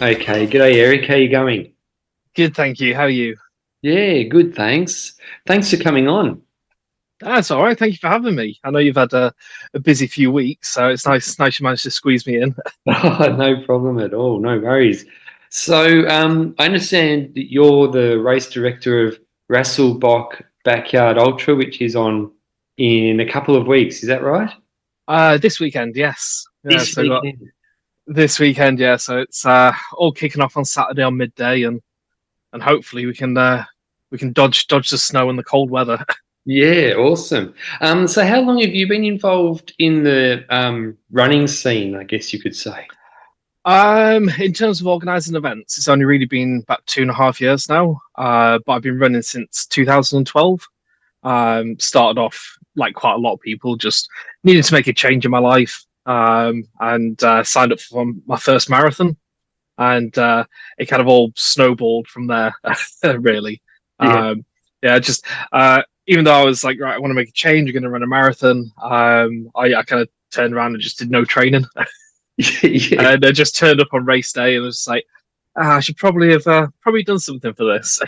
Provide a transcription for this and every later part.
Okay, g'day Eric, how you going? Good, thank you. How are you? Yeah, good, thanks. Thanks for coming on. That's all right. Thank you for having me. I know you've had a busy few weeks, so it's nice you managed to squeeze me in. Oh, no problem at all, no worries. So, I understand that you're the race director of Rasselbock Backyard Ultra, which is on in a couple of weeks. Is that right? This weekend, yes. Yeah, This so got weekend. this weekend, yeah. So it's all kicking off on Saturday on midday, and hopefully we can dodge the snow and the cold weather. Yeah, awesome. So how long have you been involved in the running scene, I guess you could say? In terms of organising events, it's only really been about 2.5 years now. But I've been running since 2012. Started off like quite a lot of people, just needed to make a change in my life, and signed up for my first marathon, and it kind of all snowballed from there, really. Yeah. Um, yeah, just even though I was like, right, I want to make a change, I'm going to run a marathon. I kind of turned around and just did no training, Yeah. and I just turned up on race day and was just like, I should probably have probably done something for this.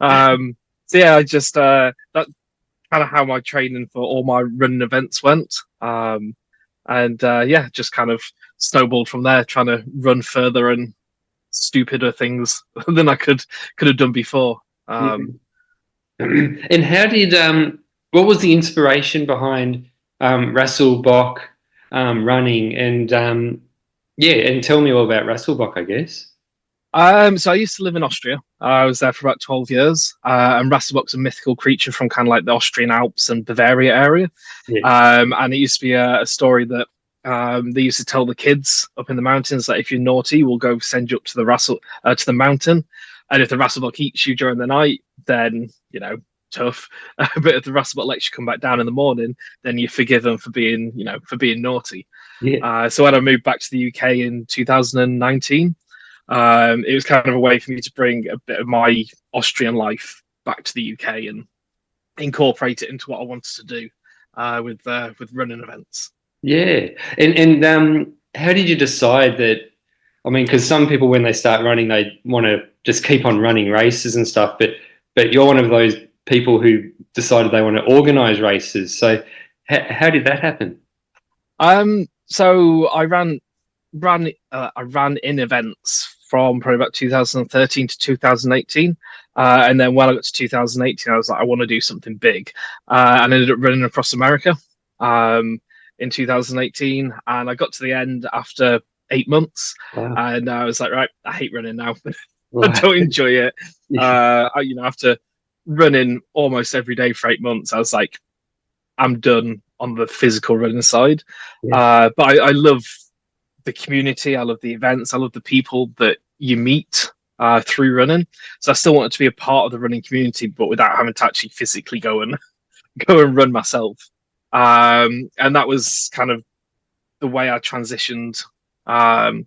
So yeah, I just that kind of how my training for all my running events went. And yeah, just kind of snowballed from there, trying to run further and stupider things than I could have done before. Um, And how did what was the inspiration behind Rasselbock running and yeah, and tell me all about Rasselbock, I guess. so I used to live in Austria. I was there for about 12 years, and Rasselbock's a mythical creature from kind of like the Austrian Alps and Bavaria area. Yeah. And it used to be a story that they used to tell the kids up in the mountains that if you're naughty, we'll go send you up to the to the mountain, and if the Rasselbock eats you during the night, then tough. But if the Rasselbock lets you come back down in the morning, then you're forgiven for being for being naughty. Yeah. So when I moved back to the UK in 2019, it was kind of a way for me to bring a bit of my Austrian life back to the UK and incorporate it into what I wanted to do with running events. Yeah. And how did you decide that? I mean, because some people when they start running, they want to just keep on running races and stuff, but you're one of those people who decided they want to organize races. So how did that happen? So I ran in events from probably about 2013 to 2018. And then when I got to 2018, I was like, I want to do something big. And I ended up running across America in 2018. And I got to the end after 8 months. Wow. And I was like, right, I hate running now. I Right. don't enjoy it. After running almost every day for 8 months, I was like, I'm done on the physical running side. Yeah. But I love the community. I love the events. I love the people that you meet through running. So I still wanted to be a part of the running community, but without having to actually physically go and go and run myself. And that was kind of the way I transitioned um,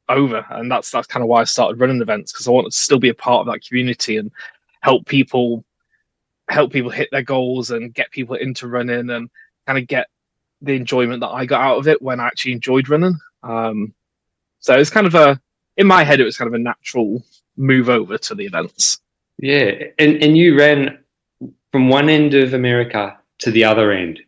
over, and that's kind of why I started running events because I wanted to still be a part of that community and help people help people hit their goals and get people into running and kind of get the enjoyment that I got out of it when I actually enjoyed running. So it's kind of in my head, it was kind of a natural move over to the events. Yeah. And you ran from one end of America to the other end.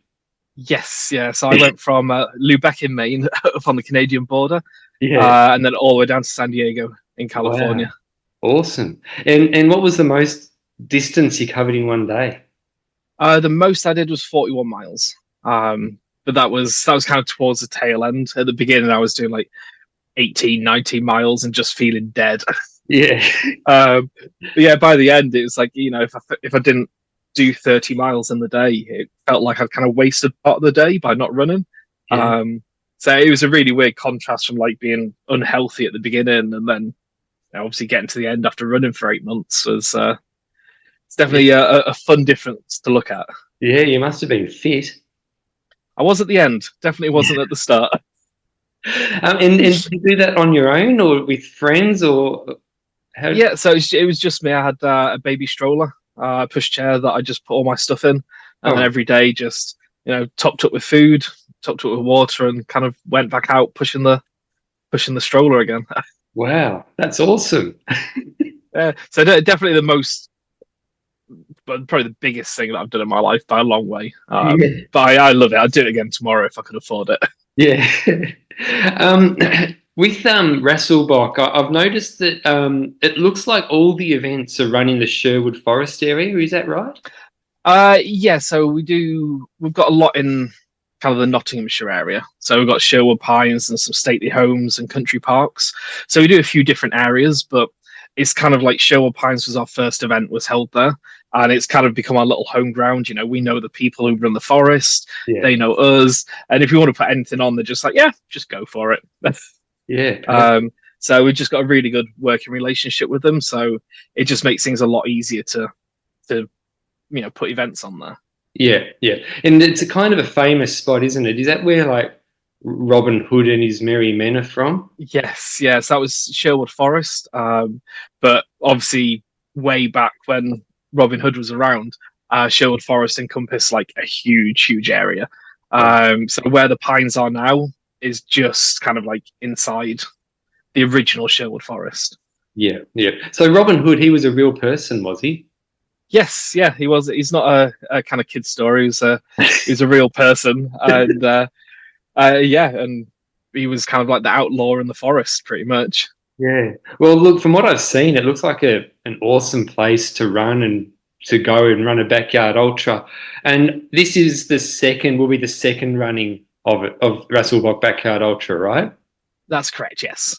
Yes, yeah. So I went from Lubec in Maine up on the Canadian border, Yeah. and then all the way down to San Diego in Wow. California. Awesome. And what was the most distance you covered in one day? The most I did was 41 miles. But that was kind of towards the tail end. At the beginning, I was doing like 18, 19 miles and just feeling dead. Yeah. But yeah, by the end, it was like, if I didn't do 30 miles in the day, it felt like I'd kind of wasted part of the day by not running. Yeah. Um, so it was a really weird contrast from like being unhealthy at the beginning and then obviously getting to the end after running for 8 months was it's Yeah. definitely a fun difference to look at. Yeah, you must have been fit. I was at the end, definitely wasn't at the start. And did you do that on your own or with friends or how? Yeah, so it was just me. I had a baby stroller, pushchair that I just put all my stuff in, and then Oh, every day just topped up with food, topped up with water, and kind of went back out pushing the pushing the stroller again. Wow, that's awesome. So definitely the most, but probably the biggest thing that I've done in my life by a long way. Yeah. But I love it. I'd do it again tomorrow if I could afford it. Yeah. um, with Rasselbock, I've noticed that it looks like all the events are run in the Sherwood Forest area. Is that right? Yeah, so we've got a lot in kind of the Nottinghamshire area. So we've got Sherwood Pines and some stately homes and country parks. So we do a few different areas, but it's kind of like Sherwood Pines was our first event was held there. And it's kind of become our little home ground. You know, we know the people who run the forest, Yeah. they know us. And if you want to put anything on, they're just like, yeah, just go for it. Yeah. So we've just got a really good working relationship with them. So it just makes things a lot easier to put events on there. Yeah. Yeah. And it's a kind of a famous spot, isn't it? Is that where like Robin Hood and his merry men are from? Yes, that was Sherwood Forest. But obviously, way back when Robin Hood was around, Sherwood Forest encompassed like a huge area. So where the pines are now is just kind of like inside the original Sherwood Forest. Yeah. Yeah. So Robin Hood, he was a real person, was he? Yes, yeah, he was. He's not a kind of kid story. He's a real person, and yeah, and he was kind of like the outlaw in the forest, pretty much. Yeah. Well, look, from what I've seen, it looks like an awesome place to run and to go and run a backyard ultra. And this is will be the second running of it, of Rasselbock Backyard Ultra, right? That's correct. Yes.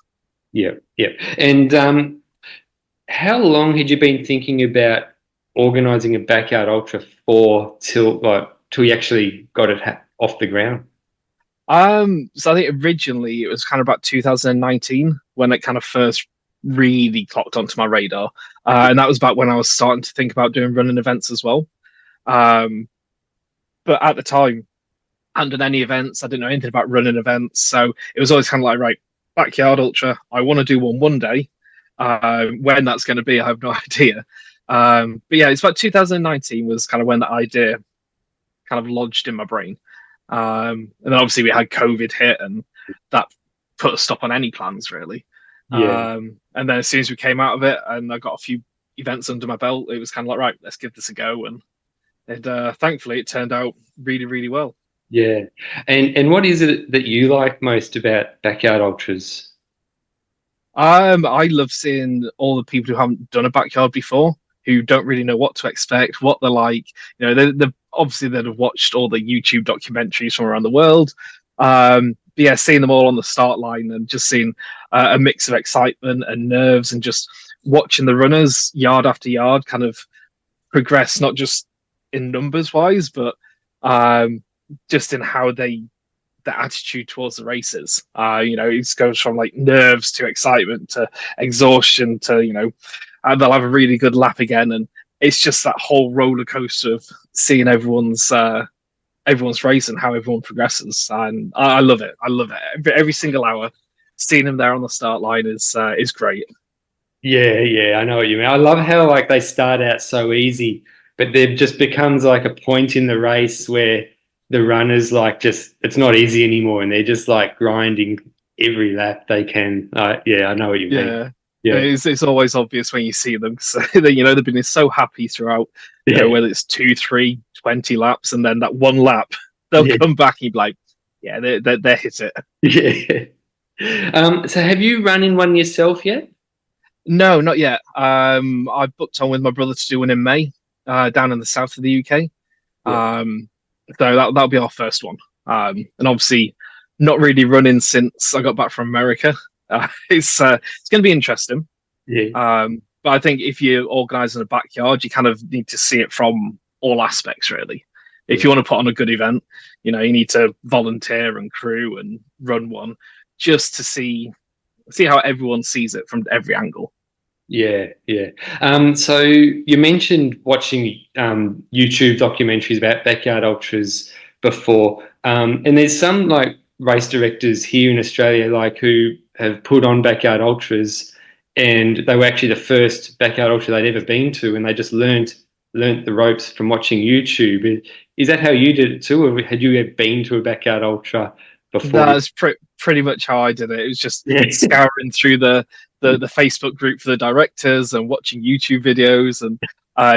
Yeah. Yeah. And how long had you been thinking about organizing a backyard ultra for till you actually got it off the ground? So I think originally it was kind of about 2019 when it kind of first really clocked onto my radar, and that was about when I was starting to think about doing running events as well. Um, but at the time, I hadn't done any events. I didn't know anything about running events, so it was always kind of like, right, backyard ultra. I want to do one day. When that's going to be, I have no idea. But yeah, it's about 2019 was kind of when the idea kind of lodged in my brain. And then obviously we had COVID hit, and that put a stop on any plans really. Yeah. And then as soon as we came out of it, and I got a few events under my belt, it was kind of like, right, let's give this a go. And thankfully, it turned out really well. Yeah. And what is it that you like most about backyard ultras? I love seeing all the people who haven't done a backyard before, who don't really know what to expect, what they're like. You know, they're obviously they'd have watched all the YouTube documentaries from around the world. But yeah, seeing them all on the start line and just seeing a mix of excitement and nerves, and just watching the runners yard after yard kind of progress, not just in numbers wise, but just in how the attitude towards the races. It goes from like nerves to excitement to exhaustion to, and they'll have a really good lap again. And it's just that whole roller coaster of seeing everyone's race and how everyone progresses. And I love it. I love it. Every single hour, seeing them there on the start line is great. Yeah, I know what you mean. I love how like they start out so easy, but there just becomes like a point in the race where the runners like just it's not easy anymore, and they're just like grinding every lap they can. Yeah, I know what you mean. Yeah, it's always obvious when you see them. So they've been so happy throughout. Whether it's 2, 3, 20 laps, and then that one lap, they'll come back and be like, yeah, they hit it. Yeah. So have you run in one yourself yet? No, not yet. I booked on with my brother to do one in May, down in the south of the UK. Yeah. So that'll be our first one. And obviously, not really running since I got back from America. It's going to be interesting. Yeah. But I think if you're organising a backyard, you kind of need to see it from all aspects, really. If you want to put on a good event, you need to volunteer and crew and run one just to see how everyone sees it from every angle. Yeah. So you mentioned watching YouTube documentaries about backyard ultras before, and there's some like race directors here in Australia like who have put on backyard ultras, and they were actually the first backyard ultra they'd ever been to, and they just learnt the ropes from watching YouTube. Is that how you did it too, or had you ever been to a backyard ultra before you? That's pretty much how I did it. It was just Yeah. scouring through the Facebook group for the directors and watching YouTube videos and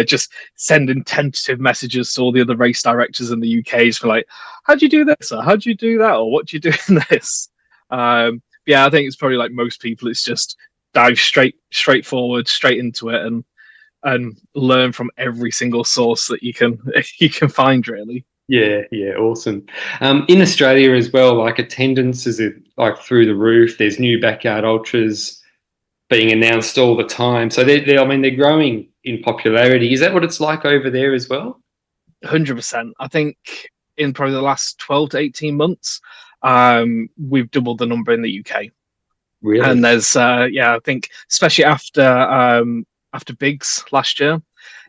just sending tentative messages to all the other race directors in the UK for like, how do you do this? Or how do you do that? Or what do you do in this? Yeah, I think it's probably like most people, it's just dive straight forward, straight into it and learn from every single source that you can you can find really. Yeah, yeah, awesome. In Australia as well, like attendance is like through the roof. There's new backyard ultras being announced all the time. So I mean, they're growing in popularity. Is that what it's like over there as well? 100%. I think in probably the last 12 to 18 months, we've doubled the number in the UK. Really? And there's, yeah, I think especially after Bigs last year,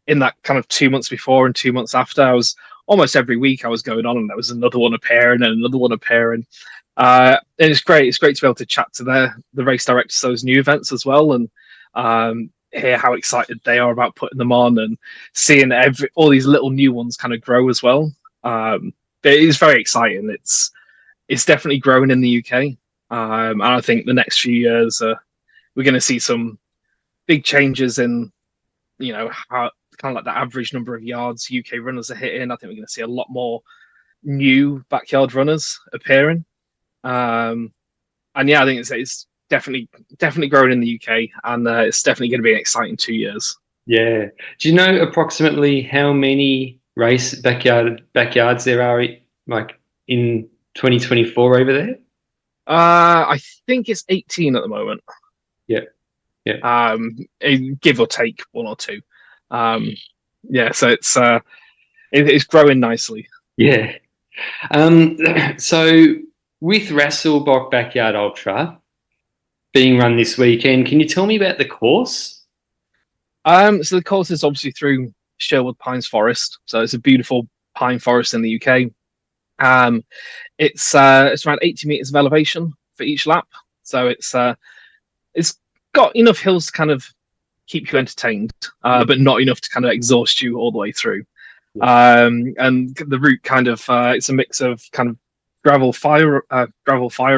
in that kind of 2 months before and 2 months after, I was almost every week I was going on and there was another one appearing and another one appearing. And it's great. It's great to be able to chat to the race directors of those new events as well and hear how excited they are about putting them on and seeing all these little new ones kind of grow as well. It is very exciting. It's definitely growing in the UK, and I think the next few years we're going to see some big changes in how kind of like the average number of yards UK runners are hitting. I think we're going to see a lot more new backyard runners appearing. And yeah, I think it's definitely growing in the UK, and it's definitely going to be an exciting 2 years. Yeah. Do you know approximately how many race backyards there are like in 2024 over there? I think it's 18 at the moment. Yeah. Yeah. Give or take one or two. Yeah, so it's growing nicely. Yeah. So with Rasselbock Backyard Ultra being run this weekend, can you tell me about the course? So the course is obviously through Sherwood Pines Forest. So it's a beautiful pine forest in the UK. It's around 80 meters of elevation for each lap. So it's got enough hills to kind of keep you entertained, but not enough to kind of exhaust you all the way through. And the route kind of it's a mix of kind of gravel fire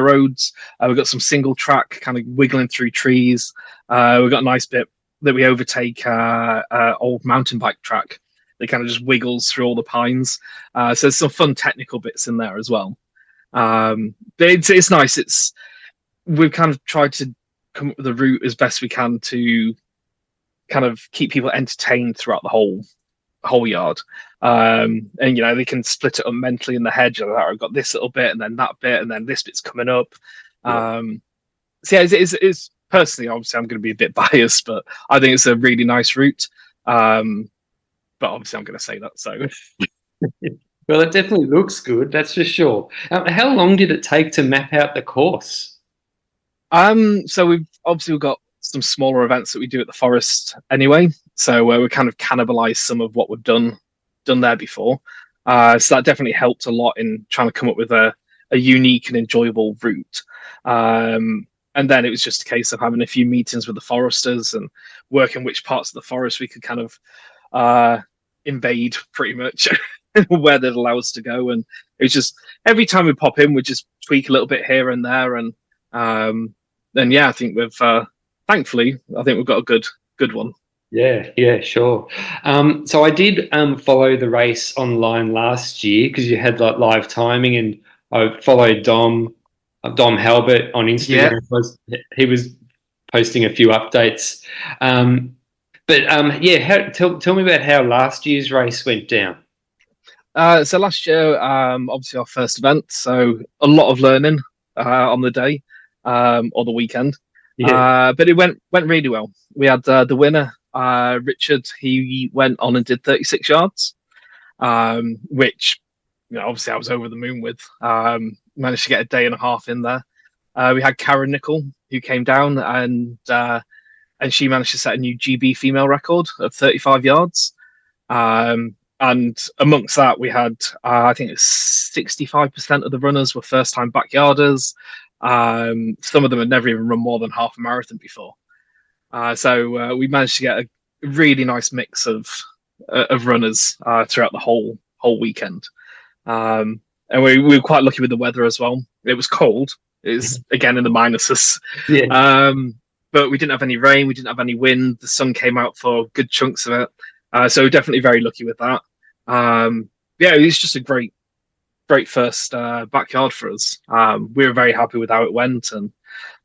roads. We've got some single track kind of wiggling through trees. We've got a nice bit that we overtake old mountain bike track that kind of just wiggles through all the pines. So there's some fun technical bits in there as well. But it's nice. We've kind of tried to come up with the route as best we can to kind of keep people entertained throughout the whole yard. And they can split it up mentally in the head. I've got this little bit and then that bit and then this bit's coming up. So yeah, it's personally, obviously I'm going to be a bit biased, but I think it's a really nice route. But obviously I'm going to say that, so Well, it definitely looks good, that's for sure. How long did it take to map out the course? So we've got some smaller events that we do at the forest anyway, so we kind of cannibalize some of what we've done there before. So that definitely helped a lot in trying to come up with a unique and enjoyable route. And then it was just a case of having a few meetings with the foresters and working which parts of the forest we could kind of invade pretty much where they'd allow us to go. And it was just every time we pop in, we just tweak a little bit here and there. And then, yeah, I think thankfully, I think we've got a good one. Yeah, sure. So I did follow the race online last year because you had like live timing, and I followed Dom Halbert on Instagram. Yeah. He was posting a few updates. Yeah, tell me about how last year's race went down. So last year, obviously our first event, so a lot of learning on the day or the weekend. Yeah. But it went really well. We had the winner, Richard. He went on and did 36 yards, which obviously I was over the moon with. Managed to get a day and a half in there. We had Karen Nickel, who came down and she managed to set a new GB female record of 35 yards. And amongst that, we had I think it was 65% of the runners were first-time backyarders. Some of them had never even run more than half a marathon before. So we managed to get a really nice mix of runners throughout the whole weekend. and we were quite lucky with the weather as well. It was cold. It was again in the minuses. Yeah. But we didn't have any rain. We didn't have any wind. The sun came out for good chunks of it. So definitely very lucky with that. Yeah, it was just a great first backyard for us. We were very happy with how it went, and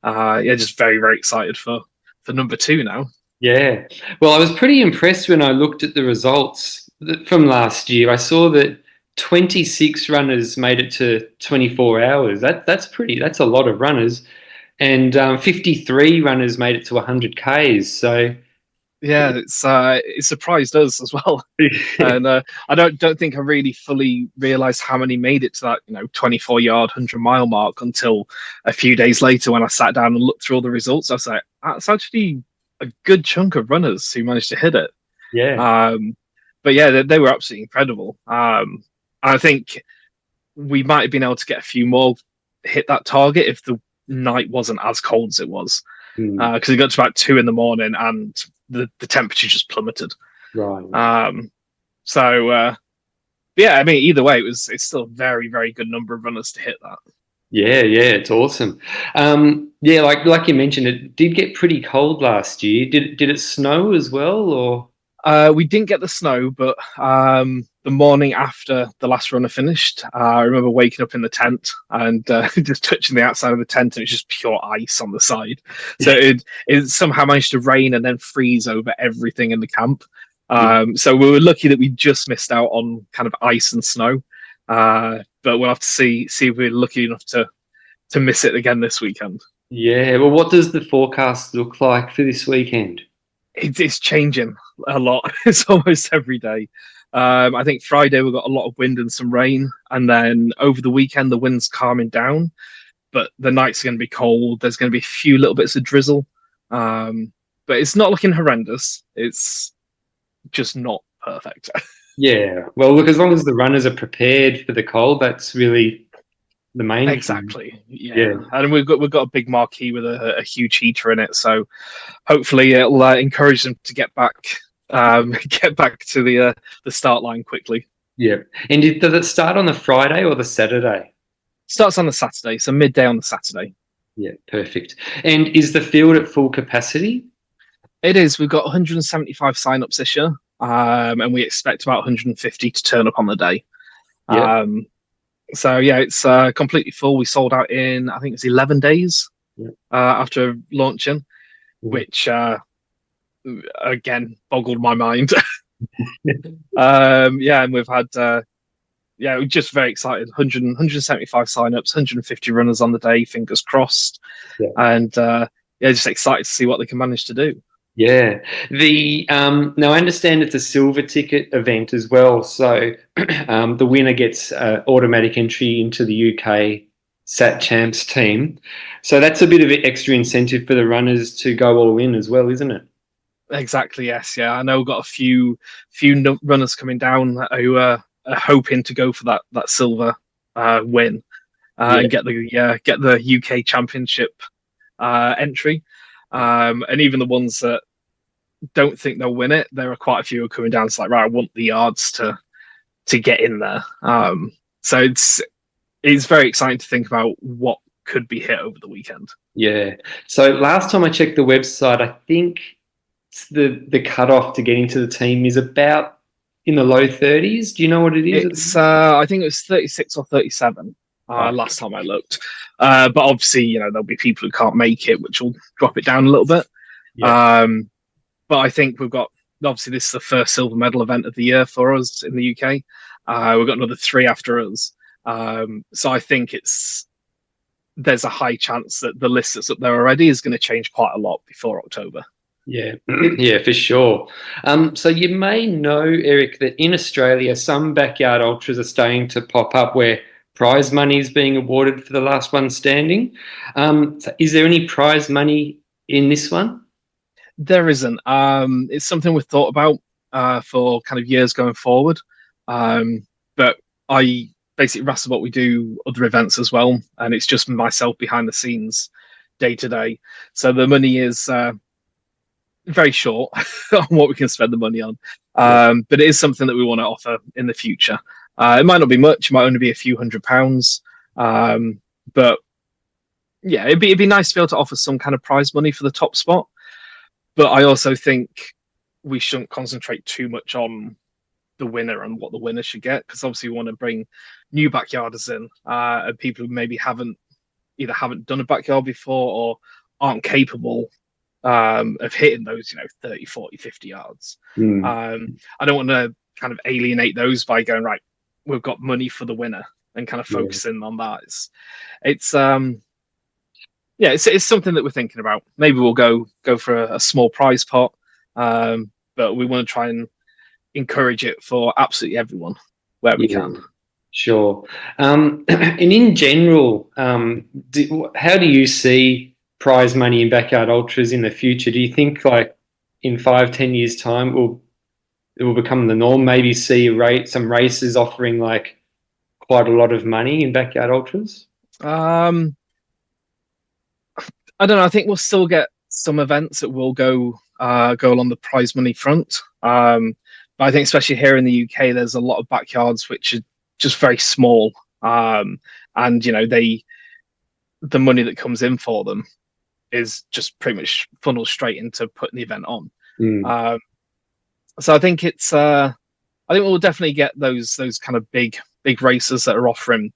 yeah, just very, very excited for number 2 now. Yeah. Well, I was pretty impressed when I looked at the results from last year. I saw that 26 runners made it to 24 hours. That's a lot of runners. And 53 runners made it to 100 Ks. So yeah, it surprised us as well. And I don't think I really fully realized how many made it to that 24-yard 100-mile mark until a few days later when I sat down and looked through all the results. I was like, that's actually a good chunk of runners who managed to hit it. Yeah. But yeah, they were absolutely incredible. I think we might have been able to get a few more hit that target if the night wasn't as cold as it was, because it got to about 2 a.m. and the temperature just plummeted. Right. So yeah, I mean, either way, it's still a very, very good number of runners to hit that. Yeah, it's awesome. Yeah, like you mentioned, it did get pretty cold last year. Did it snow as well, or? We didn't get the snow, but the morning after the last runner finished, I remember waking up in the tent and just touching the outside of the tent, and it's just pure ice on the side. So it somehow managed to rain and then freeze over everything in the camp. So we were lucky that we just missed out on kind of ice and snow. But we'll have to see if we're lucky enough to miss it again this weekend. Yeah. Well, what does the forecast look like for this weekend? It's changing a lot. It's almost every day. I think Friday we've got a lot of wind and some rain, and then over the weekend the wind's calming down, but the nights are going to be cold. There's going to be a few little bits of drizzle, but it's not looking horrendous. It's just not perfect. Yeah. Well, look, as long as the runners are prepared for the cold, that's really the main thing. Exactly. Yeah. And we've got a big marquee with a huge heater in it, so hopefully it'll encourage them to get back to the start line quickly. Yeah. And does it start on the Friday or the Saturday? Starts on the Saturday, so midday on the Saturday. Yeah, perfect. And is the field at full capacity? It is. We've got 175 sign-ups this year, and we expect about 150 to turn up on the day. Yeah. So yeah, it's completely full. We sold out in, I think it's 11 days after launching, which again boggled my mind. Yeah, and we've had we're just very excited. 175 sign-ups, 150 runners on the day. Fingers crossed, and just excited to see what they can manage to do. Yeah. Now I understand it's a silver ticket event as well, so the winner gets automatic entry into the UK Sat Champs team. So that's a bit of an extra incentive for the runners to go all in as well, isn't it? Exactly. Yes. Yeah. I know we've got a few runners coming down who are hoping to go for that silver win and get the UK Championship entry. And even the ones that don't think they'll win it, there are quite a few who are coming down. It's like, right, I want the yards to get in there. So it's very exciting to think about what could be hit over the weekend. Yeah. So last time I checked the website, I think the cutoff to get into the team is about in the low 30s. Do you know what it is? It's I think it was 36 or 37 last time I looked. But obviously, there'll be people who can't make it, which will drop it down a little bit. Yeah. But I think we've got, obviously, this is the first silver medal event of the year for us in the UK. We've got another 3 after us. So I think there's a high chance that the list that's up there already is going to change quite a lot before October. Yeah, for sure. So you may know, Eric, that in Australia, some backyard ultras are starting to pop up where prize money is being awarded for the last one standing. So is there any prize money in this one? There isn't. It's something we've thought about for kind of years going forward. But basically, Rasselbock, we do other events as well, and it's just myself behind the scenes day to day. So the money is very short on what we can spend the money on. But it is something that we want to offer in the future. It might not be much; it might only be a few £100, but yeah, it'd be nice to be able to offer some kind of prize money for the top spot. But I also think we shouldn't concentrate too much on the winner and what the winner should get, because obviously we want to bring new backyarders in, and people who maybe haven't done a backyard before or aren't capable of hitting those 30, 40, 50 yards. I don't want to kind of alienate those by going, right, we've got money for the winner, and kind of focusing on that. It's something that we're thinking about. Maybe we'll go for a small prize pot, but we want to try and encourage it for absolutely everyone where we can. Sure. And in general, how do you see prize money in backyard ultras in the future? Do you think, like, in 5-10 years' time, it will become the norm? Maybe see some races offering like quite a lot of money in backyard ultras? I don't know. I think we'll still get some events that will go along the prize money front. But I think especially here in the UK, there's a lot of backyards which are just very small, and the money that comes in for them is just pretty much funneled straight into putting the event on. So I think I think we'll definitely get those kind of big racers that are offering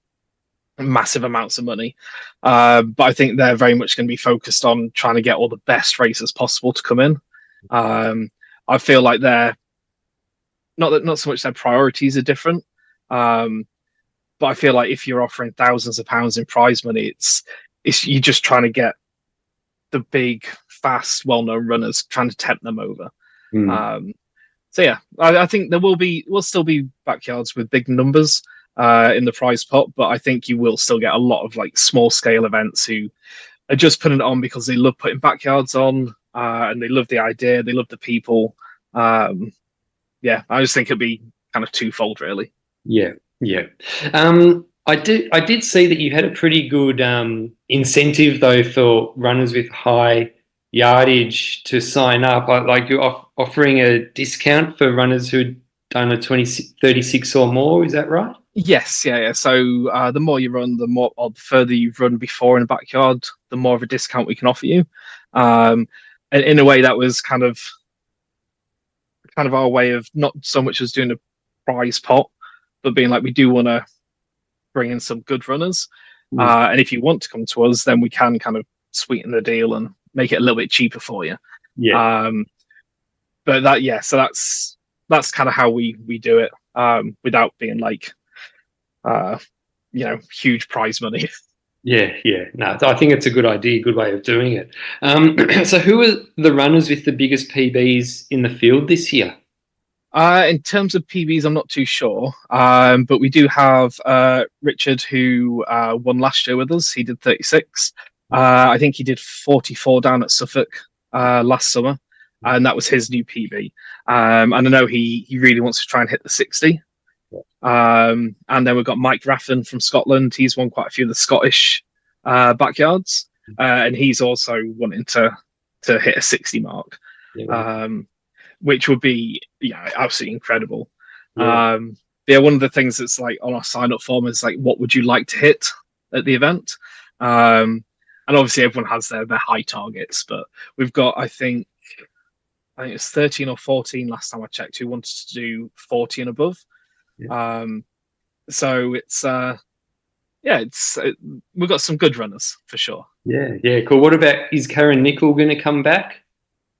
massive amounts of money, but I think they're very much going to be focused on trying to get all the best racers possible to come in. I feel like they're not so much their priorities are different, but I feel like if you're offering thousands of pounds in prize money, it's you're just trying to get the big, fast, well-known runners, trying to tempt them over. So yeah, I think will still be backyards with big numbers in the prize pot, but I think you will still get a lot of like small scale events who are just putting it on because they love putting backyards on, and they love the idea, they love the people. I just think it'd be kind of twofold, really. Yeah. I did see that you had a pretty good incentive though for runners with high yardage to sign up. Like you're offering a discount for runners who'd done a 36 or more. Is that right? Yes, yeah. So the more you run, the further you've run before in a backyard, the more of a discount we can offer you. And in a way, that was kind of our way of not so much as doing a prize pot, but being like, we do want to bring in some good runners. And if you want to come to us, then we can kind of sweeten the deal and make it a little bit cheaper for you. So that's kind of how we do it, without being like huge prize money. No, I think it's a good idea, good way of doing it. So who are the runners with the biggest PBs in the field this year? In terms of PBs, I'm not too sure, but we do have Richard, who won last year with us. He did 36. I think he did 44 down at Suffolk last summer, and that was his new PB. And I know he really wants to try and hit the 60. And then we've got Mike Raffin from Scotland. He's won quite a few of the Scottish backyards, and he's also wanting to hit a 60 mark, which would be absolutely incredible. One of the things that's like on our sign up form is like, what would you like to hit at the event? And obviously everyone has their high targets, but we've got I think it's 13 or 14 last time I checked who wanted to do 40 and above. So it's we've got some good runners for sure. Cool. What about, is Karen Nicol going to come back?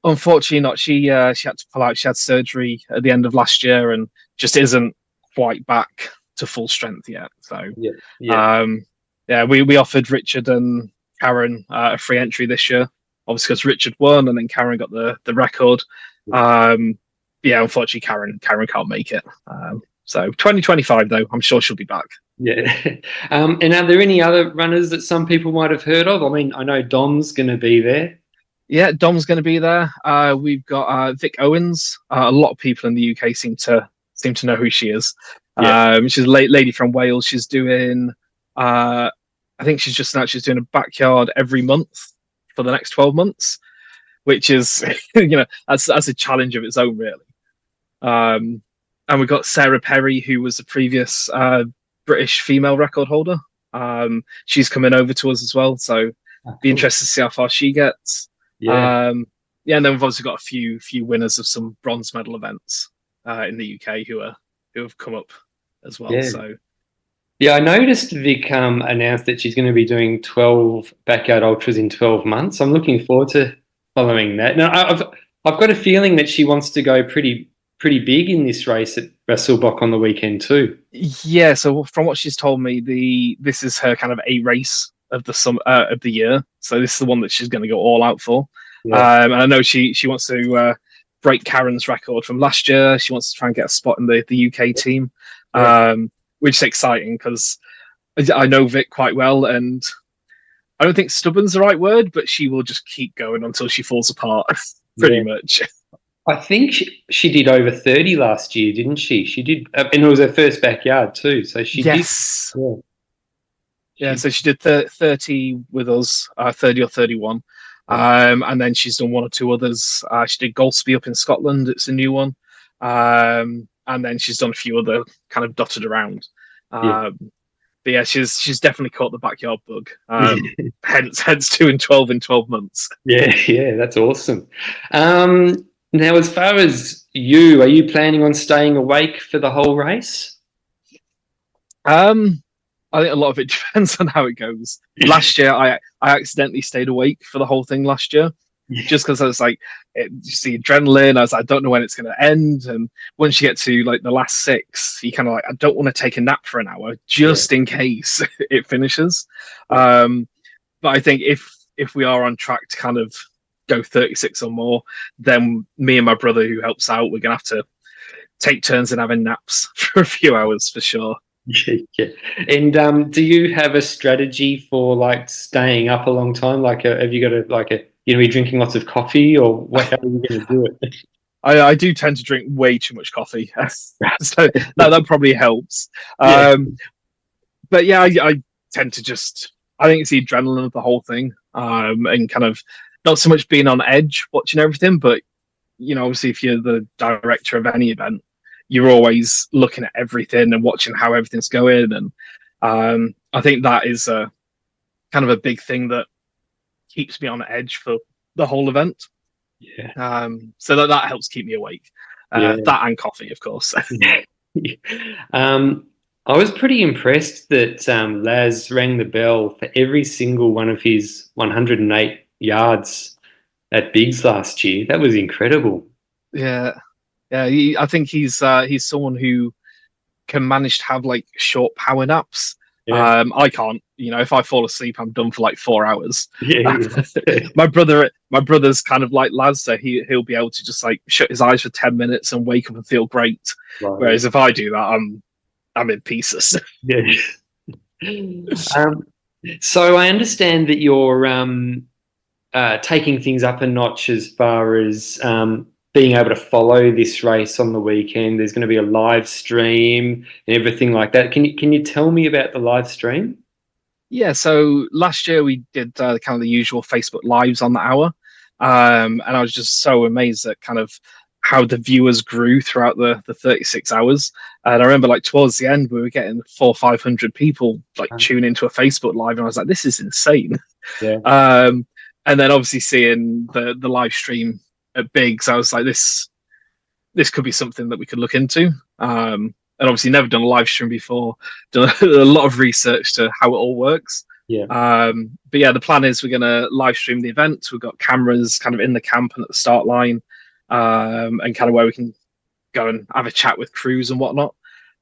Unfortunately not. She had to pull out. She had surgery at the end of last year and just isn't quite back to full strength yet. So we offered Richard and Karen a free entry this year, obviously because Richard won and then Karen got the record. Unfortunately Karen can't make it. So 2025 though, I'm sure she'll be back. And are there any other runners that some people might have heard of? I mean, I know Dom's going to be there. Yeah, Dom's going to be there. We've got Vic Owens. A lot of people in the UK seem to know who she is. She's a lady from Wales. She's doing, I think she's doing a backyard every month for the next 12 months, which is, that's a challenge of its own, really. And we've got Sarah Perry, who was the previous British female record holder. She's coming over to us as well, so be Cool. interested to see how far she gets. Yeah. Yeah, and then we've also got a few winners of some bronze medal events in the UK who have come up as well. Yeah. So Yeah, I noticed Vic announced that she's going to be doing 12 backyard ultras in 12 months. I'm looking forward to following that. Now, I've got a feeling that she wants to go pretty big in this race at Rasselbock on the weekend too. yeah, so from what she's told me, this is her kind of a race of the year. So this is the one that she's going to go all out for. Yeah. And I know she wants to break Karen's record from last year. She wants to try and get a spot in the UK team, which is exciting because I know Vic quite well, and I don't think stubborn's the right word, but she will just keep going until she falls apart, pretty much. I think she did over 30 last year, didn't she? She did, and it was her first backyard too. So she did. Yeah, so she did 30 with us, 30 or 31. And then she's done one or two others. She did Golspie up in Scotland. It's a new one. And then she's done a few other kind of dotted around. But yeah, she's definitely caught the backyard bug. Hence 2 and 12 in 12 months. Yeah, that's awesome. Now, as far as you, are you planning on staying awake for the whole race? I think a lot of it depends on how it goes. Last year, I accidentally stayed awake for the whole thing last year, just because I was like, just the adrenaline. I was like, I don't know when it's going to end. And once you get to like the last 6, you kind of like, I don't want to take a nap for an hour just in case it finishes. But I think if we are on track to kind of go 36 or more, then me and my brother who helps out, we're going to have to take turns in having naps for a few hours for sure. Yeah. And do you have a strategy for like staying up a long time? Like, have you got be drinking lots of coffee, or what? How are you going to do it? I do tend to drink way too much coffee, so that probably helps. But yeah, I tend to just, I think it's the adrenaline of the whole thing, and kind of not so much being on edge watching everything, but obviously if you're the director of any event, you're always looking at everything and watching how everything's going. And I think that is a kind of a big thing that keeps me on edge for the whole event. Yeah. So that helps keep me awake. That and coffee, of course. I was pretty impressed that Laz rang the bell for every single one of his 108 yards at Bigs last year. That was incredible. Yeah. I think he's someone who can manage to have like short power naps. I can't. If I fall asleep, I'm done for like 4 hours. My brother's kind of like Laz, so he'll be able to just like shut his eyes for 10 minutes and wake up and feel great. Right. Whereas if I do that, I'm in pieces. Yeah. So I understand that you're taking things up a notch as far as being able to follow this race on the weekend. There's going to be a live stream and everything like that. Can you tell me about the live stream? Yeah, so last year we did kind of the usual Facebook Lives on the hour, and I was just so amazed at kind of how the viewers grew throughout the 36 hours. And I remember like towards the end, we were getting 400 or 500 people like tune into a Facebook Live, and I was like, this is insane. Yeah. And then obviously seeing the live stream at Biggs, I was like, this could be something that we could look into. And obviously never done a live stream before, done a lot of research to how it all works. Yeah. But yeah, the plan is we're going to live stream the event. We've got cameras kind of in the camp and at the start line, and kind of where we can go and have a chat with crews and whatnot.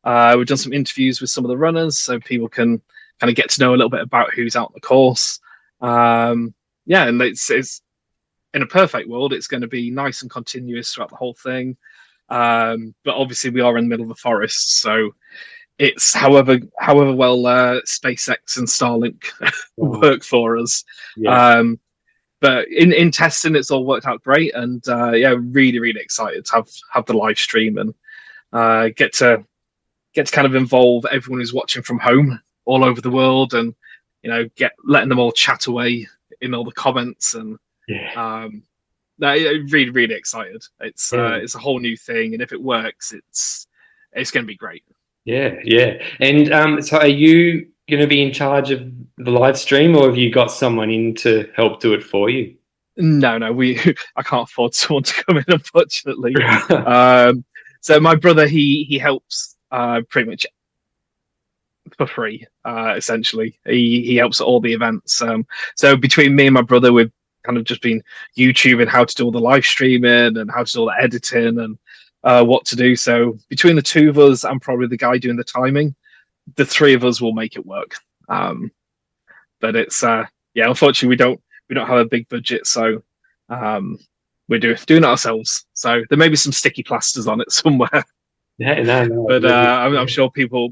We've done some interviews with some of the runners so people can kind of get to know a little bit about who's out on the course. And it's in a perfect world, it's going to be nice and continuous throughout the whole thing. But obviously we are in the middle of the forest, so it's however well SpaceX and Starlink work for us. Yeah. But in testing, it's all worked out great, and really, really excited to have the live stream and get to kind of involve everyone who's watching from home all over the world, and letting them all chat away in all the comments and. Yeah. Really, really excited. It's a whole new thing, and if it works, it's it's going to be great. Yeah, yeah. And so are you going to be in charge of the live stream, or have you got someone in to help do it for you? No, I can't afford someone to come in, unfortunately. So my brother, he helps pretty much for free, essentially. He helps at all the events. So between me and my brother, we've kind of just been YouTubing how to do all the live streaming and how to do all the editing and what to do. So between the two of us and probably the guy doing the timing, the three of us will make it work. But it's yeah, unfortunately we don't have a big budget, so we're doing it ourselves. So there may be some sticky plasters on it somewhere. Yeah, no, But I'm sure people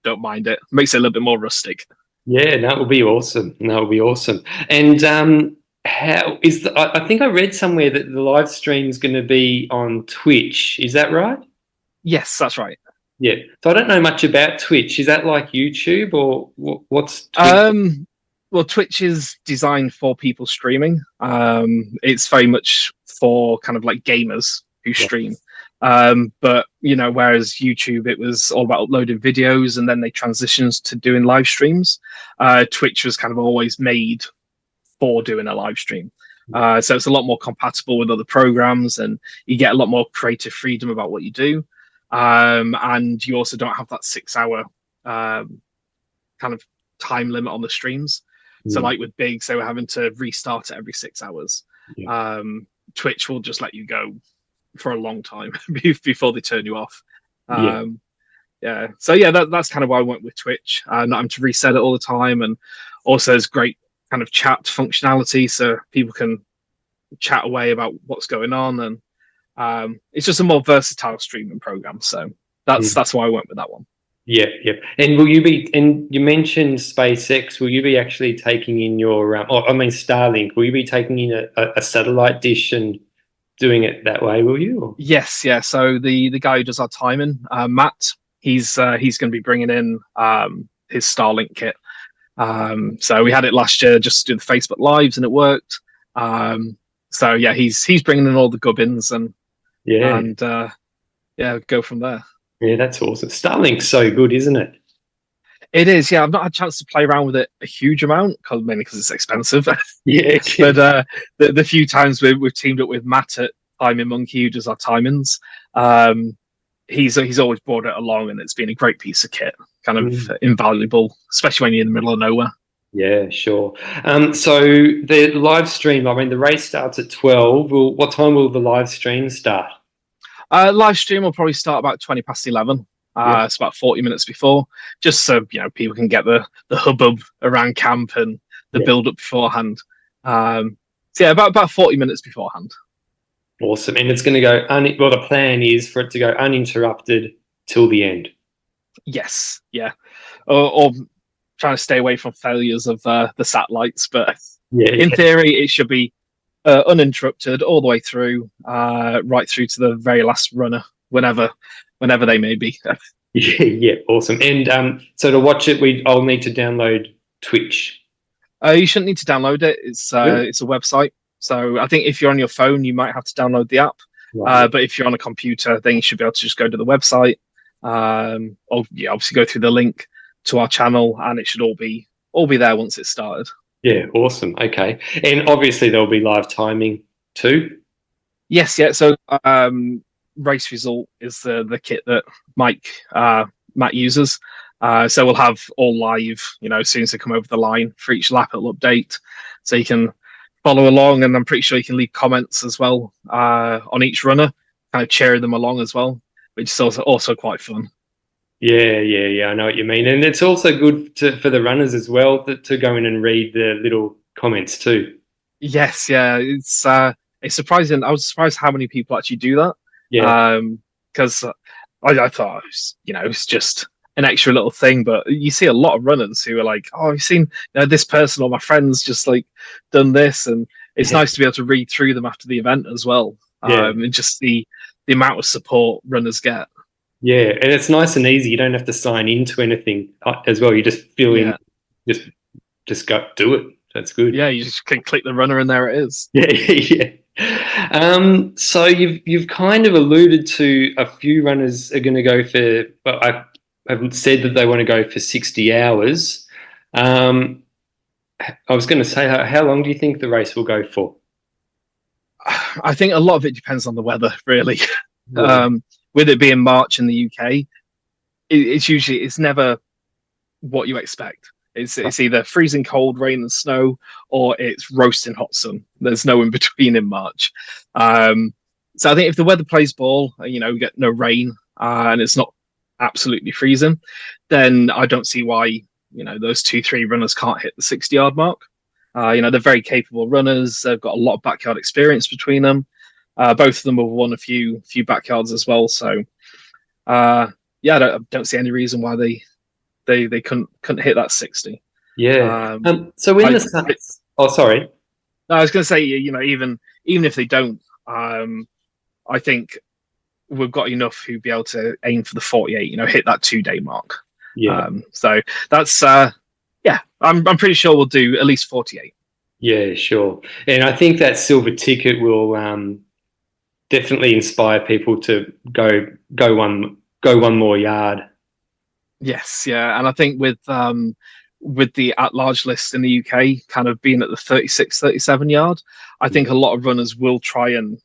don't mind it. Makes it a little bit more rustic. yeah, that would be awesome. That would be awesome. And how is I think I read somewhere that the live stream is going to be on Twitch. Is that right? Yes, that's right. Yeah. So I don't know much about Twitch. Is that like YouTube, or what's Twitch? Well, Twitch is designed for people streaming. It's very much for kind of like gamers who stream. But whereas YouTube, it was all about uploading videos, and then they transitioned to doing live streams. Twitch was kind of always made for doing a live stream. So it's a lot more compatible with other programs, and you get a lot more creative freedom about what you do. And you also don't have that 6 hour kind of time limit on the streams. So like with Big, they were having to restart it every 6 hours. Yeah. Twitch will just let you go for a long time before they turn you off. Yeah. So yeah, that's kind of why I went with Twitch. Not having to reset it all the time, and also there's great kind of chat functionality, so people can chat away about what's going on, and it's just a more versatile streaming program. So that's why I went with that one. Yeah, yeah. And will you be? And you mentioned SpaceX. Will you be actually taking in your? Starlink. Will you be taking in a satellite dish and doing it that way? Will you? Or? Yes, yeah. So the guy who does our timing, Matt, he's going to be bringing in his Starlink kit. So we had it last year just to do the Facebook Lives, and it worked. So yeah, he's bringing in all the gubbins and go from there. Yeah, that's awesome. Starlink's so good, isn't it? It is, yeah. I've not had a chance to play around with it a huge amount, mainly because it's expensive. Yeah. But the few times we've teamed up with Matt at Timing Monkey, who does our timings, he's always brought it along, and it's been a great piece of kit, kind of invaluable, especially when you're in the middle of nowhere. Yeah, sure. So the live stream, the race starts at 12. What time will the live stream start? Live stream will probably start about 20 past 11. It's about 40 minutes before, just so people can get the hubbub around camp and the build up beforehand. So yeah, about 40 minutes beforehand. Awesome. And it's going to go, the plan is for it to go uninterrupted till the end. Yes, yeah. Or trying to stay away from failures of the satellites, but in theory, it should be uninterrupted all the way through, right through to the very last runner, whenever they may be. Yeah, awesome. And so to watch it, I'll need to download Twitch. You shouldn't need to download it. It's a website. So I think if you're on your phone, you might have to download the app. Right. But if you're on a computer, then you should be able to just go to the website. Obviously go through the link to our channel, and it should all be there once it's started. Yeah, awesome. Okay. And obviously there'll be live timing too. Yes, yeah. So Race Result is the kit that Matt uses. So we'll have all live, as soon as they come over the line for each lap, it'll update. So you can follow along, and I'm pretty sure you can leave comments as well on each runner, kind of cheer them along as well, which is also quite fun. Yeah. I know what you mean. And it's also good for the runners as well to go in and read the little comments too. Yes, yeah. It's surprising. I was surprised how many people actually do that. Yeah. Because I thought, it's just an extra little thing, but you see a lot of runners who are like, oh, I've seen this person or my friends just like done this, and it's nice to be able to read through them after the event as well. And just the amount of support runners get. Yeah, and it's nice and easy. You don't have to sign into anything as well. You just fill in, just go do it. That's good. Yeah, you just can click the runner and there it is. Yeah. So you've kind of alluded to a few runners are going to go for. Well, I haven't said that they want to go for 60 hours. I was going to say, how long do you think the race will go for? I think a lot of it depends on the weather, really. Yeah. With it being March in the UK, it's never what you expect. It's either freezing cold, rain and snow, or it's roasting hot sun. There's no in between in March. So I think if the weather plays ball, we get no rain, and it's not absolutely freezing, then I don't see why those 2-3 runners can't hit the 60-yard mark. They're very capable runners. They've got a lot of backyard experience between them. Both of them have won a few backyards as well. So yeah, I don't see any reason why they couldn't hit that 60. Yeah. So when the sun, oh, sorry. I was going to say, even if they don't, I think we've got enough who'd be able to aim for the 48. Hit that 2-day mark. Yeah. So that's yeah, I'm pretty sure we'll do at least 48. Yeah, sure. And I think that silver ticket will definitely inspire people to go one more yard. Yes, yeah, and I think with the at-large list in the UK kind of being at the 36, 37 yard, I think a lot of runners will try and,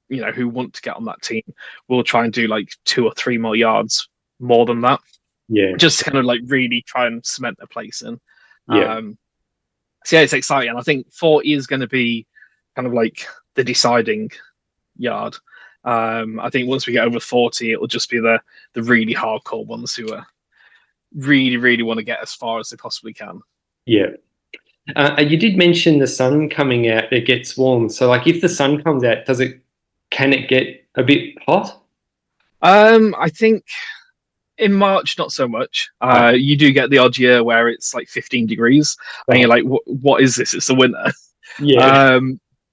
who want to get on that team, will try and do like 2 or 3 more yards more than that. Yeah. Just to kind of like really try and cement their place in. Yeah. So yeah, it's exciting. And I think 40 is going to be kind of like the deciding yard. I think once we get over 40, it will just be the really hardcore ones who are really, really want to get as far as they possibly can. Yeah. You did mention the sun coming out, it gets warm. So like if the sun comes out, can it get a bit hot? I think in March, not so much. You do get the odd year where it's like 15 degrees and you're like, what is this? It's the winter. Yeah.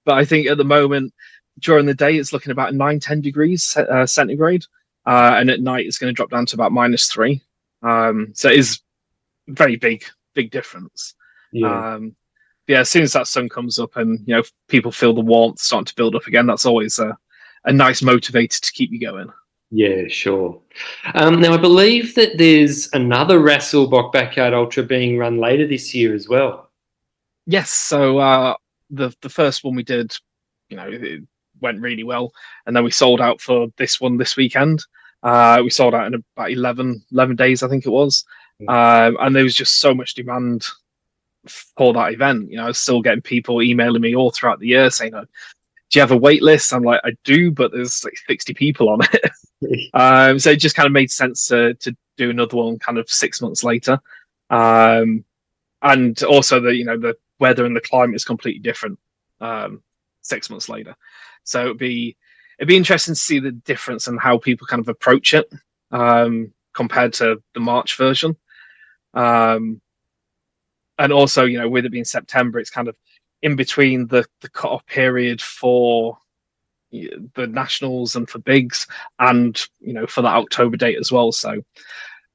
But I think at the moment, during the day, it's looking about 9-10 degrees centigrade. And at night, it's going to drop down to about -3. So it is very big difference. Yeah. Yeah, as soon as that sun comes up and people feel the warmth starting to build up again, that's always a nice motivator to keep you going. Yeah, sure. Now, I believe that there's another Rasselbock Backyard Ultra being run later this year as well. Yes, so the first one we did, it went really well, and then we sold out for this one this weekend. We sold out in about 11 days, I think it was, and there was just so much demand for that event. I was still getting people emailing me all throughout the year saying, "Do you have a wait list?" I'm like, "I do, but there's like 60 people on it." So it just kind of made sense to do another one kind of 6 months later. And also the weather and the climate is completely different 6 months later. So it'd be interesting to see the difference in how people kind of approach it compared to the March version. And also, with it being September, it's kind of in between the cut-off period for the nationals and for bigs, and for that October date as well. So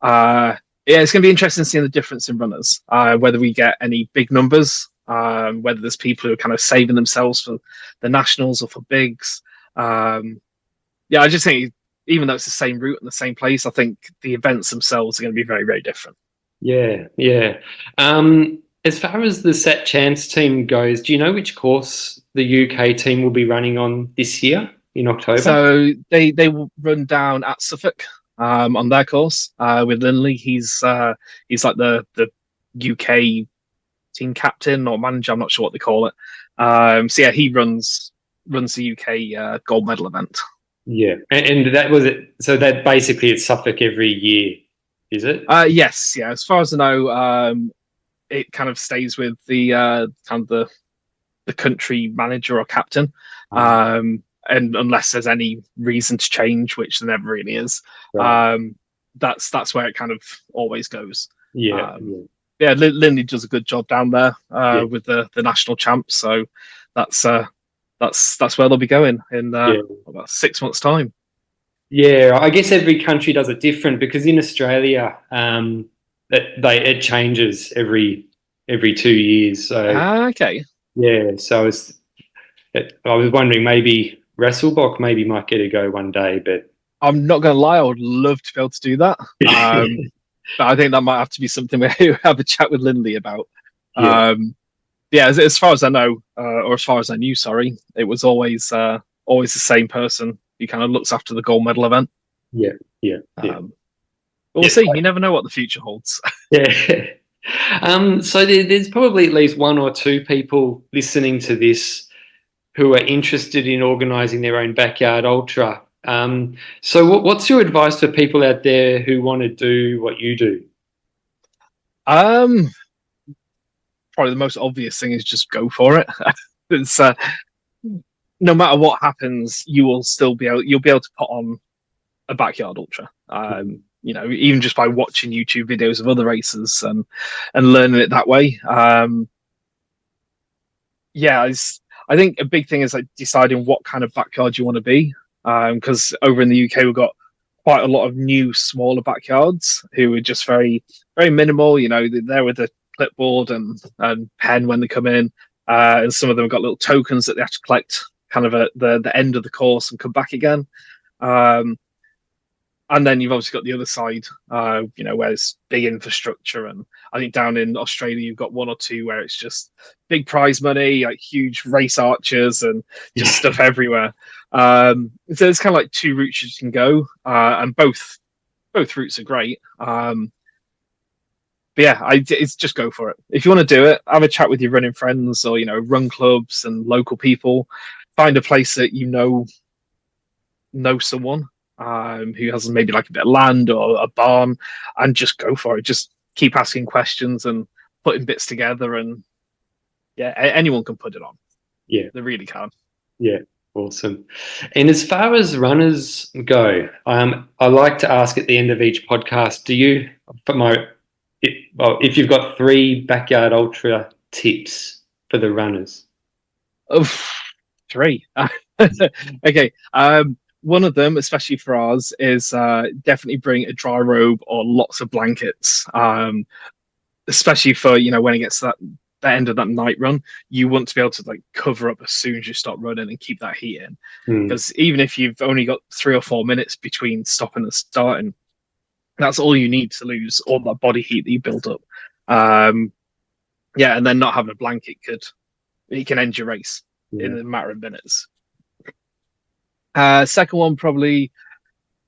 yeah, it's going to be interesting seeing the difference in runners, whether we get any big numbers, whether there's people who are kind of saving themselves for the nationals or for bigs. Yeah, I just think even though it's the same route and the same place, I think the events themselves are going to be very, very different. Yeah, yeah. As far as the Sat Chance team goes, do you know which course the UK team will be running on this year in October? So they will run down at Suffolk on their course with Linley. He's like the UK team captain or manager. I'm not sure what they call it. So yeah, he runs the UK gold medal event. Yeah, and that was it. So that basically it's Suffolk every year, is it? Yes, yeah. As far as I know, it kind of stays with the kind of the country manager or captain, and unless there's any reason to change, which there never really is, right. That's where it kind of always goes. Yeah, yeah. Linley does a good job down there with the national champs, so that's where they'll be going in about 6 months' time. Yeah, I guess every country does it different because in Australia, it changes every 2 years. So okay. yeah, so I was wondering maybe Rasselbock maybe might get a go one day, but I'm not going to lie, I would love to be able to do that. But I think that might have to be something we have a chat with Lindley about. yeah, Yeah, as far as I know, or as far as I knew, sorry, it was always the same person who kind of looks after the gold medal event. yeah, yeah, yeah. But we'll see. You never know what the future holds. Yeah. So there's probably at least one or two people listening to this who are interested in organising their own backyard ultra. So what's your advice for people out there who want to do what you do? Um, Probably the most obvious thing is just go for it. It's no matter what happens, you'll be able to put on a backyard ultra. Even just by watching YouTube videos of other races and learning it that way. I think a big thing is like deciding what kind of backyard you want to be. Because over in the UK we've got quite a lot of new smaller backyards who are just very very minimal. They're there with a clipboard and pen when they come in, and some of them have got little tokens that they have to collect kind of at the end of the course and come back again. And then you've obviously got the other side, where it's big infrastructure. And I think down in Australia, you've got one or two where it's just big prize money, like huge race archers and just stuff everywhere. So there's kind of like two routes you can go, and both routes are great. But yeah, it's just go for it. If you want to do it, have a chat with your running friends or run clubs and local people. Find a place that know someone who has maybe like a bit of land or a barn, and just go for it. Just keep asking questions and putting bits together, and yeah, anyone can put it on. Yeah, they really can. Yeah, awesome. And as far as runners go, I like to ask at the end of each podcast, if you've got 3 backyard ultra tips for the runners. Oh, 3. Okay. One of them, especially for ours, is definitely bring a dry robe or lots of blankets. Especially for when it gets to that end of that night run, you want to be able to like cover up as soon as you stop running and keep that heat in. Because even if you've only got 3 or 4 minutes between stopping and starting, that's all you need to lose all that body heat that you build up. And then not having a blanket can end your race in a matter of minutes. Second one, probably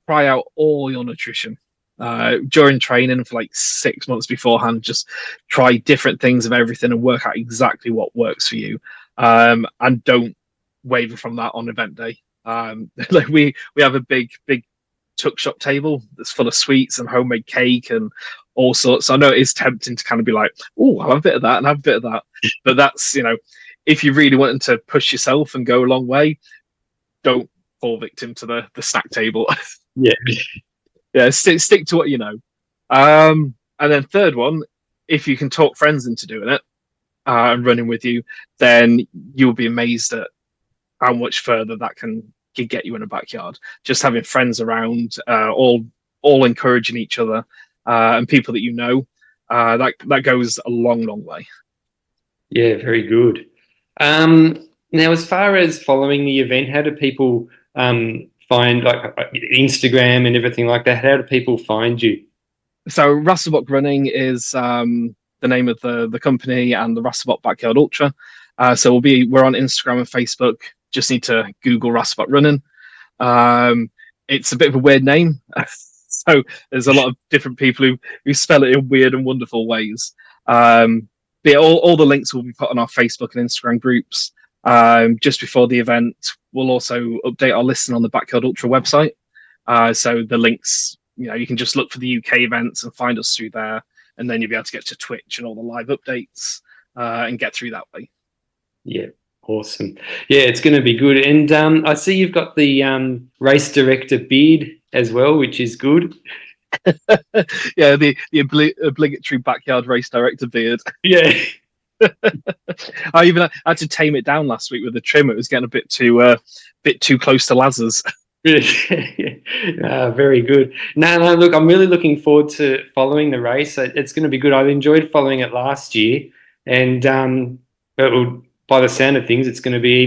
try out all your nutrition during training for like 6 months beforehand. Just try different things of everything and work out exactly what works for you. And don't waver from that on event day. Like we have a big tuck shop table that's full of sweets and homemade cake and all sorts. I know it is tempting to kind of be like, oh, I'll have a bit of that and have a bit of that. But that's, if you really wanting to push yourself and go a long way, don't fall victim to the snack table. Stick to what you know. And then third one, if you can talk friends into doing it and running with you, then you'll be amazed at how much further that can get you in a backyard. Just having friends around, all encouraging each other, and people that that goes a long way. Yeah, very good. Now, as far as following the event, how do people find like Instagram and everything like that? How do people find you? So Rasselbock Running is the name of the company, and the Rasselbock Backyard Ultra. So we're on Instagram and Facebook. Just need to Google Rasselbock Running. It's a bit of a weird name. So there's a lot of different people who spell it in weird and wonderful ways. But yeah, all the links will be put on our Facebook and Instagram groups. Just before the event, we'll also update our listing on the Backyard Ultra website. So the links, you can just look for the UK events and find us through there, and then you'll be able to get to Twitch and all the live updates and get through that way. Yeah, awesome. Yeah, it's going to be good. And I see you've got the race director beard as well, which is good. Yeah, the obligatory backyard race director beard. Yeah. I even had to tame it down last week with the trim. It was getting a bit too close to Lazar's. Very good. No, look, I'm really looking forward to following the race. It's going to be good. I enjoyed following it last year, and by the sound of things, it's going to be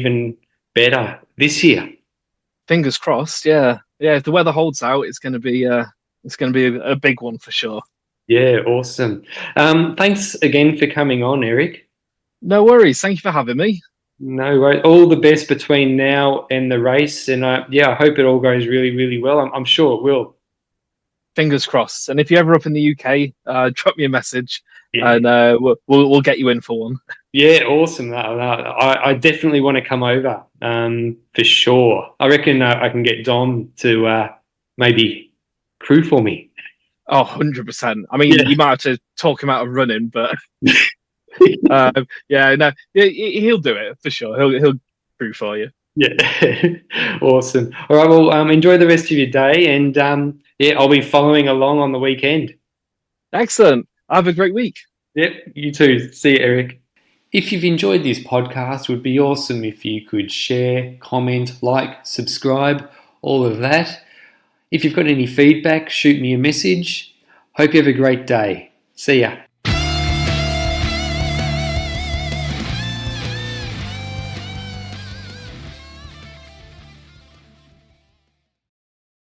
better this year. Fingers crossed. Yeah, yeah. If the weather holds out, it's going to be a big one for sure. Yeah, awesome. Thanks again for coming on, Eric. No worries. Thank you for having me. No worries. All the best between now and the race, and I hope it all goes really, really well. I'm sure it will. Fingers crossed. And if you're ever up in the UK, drop me a message, Yeah, and we'll get you in for one. yeah, awesome. I definitely want to come over, for sure. I reckon I can get Dom to maybe crew for me. Oh, 100%. I mean, Yeah. you might have to talk him out of running, but yeah, no, he'll do it for sure. He'll crew for you. Yeah, awesome. All right, well, enjoy the rest of your day, and yeah, I'll be following along on the weekend. Excellent. Have a great week. Yep, you too. See you, Eric. If you've enjoyed this podcast, it would be awesome if you could share, comment, like, subscribe, all of that. If you've got any feedback, shoot me a message. Hope you have a great day. See ya.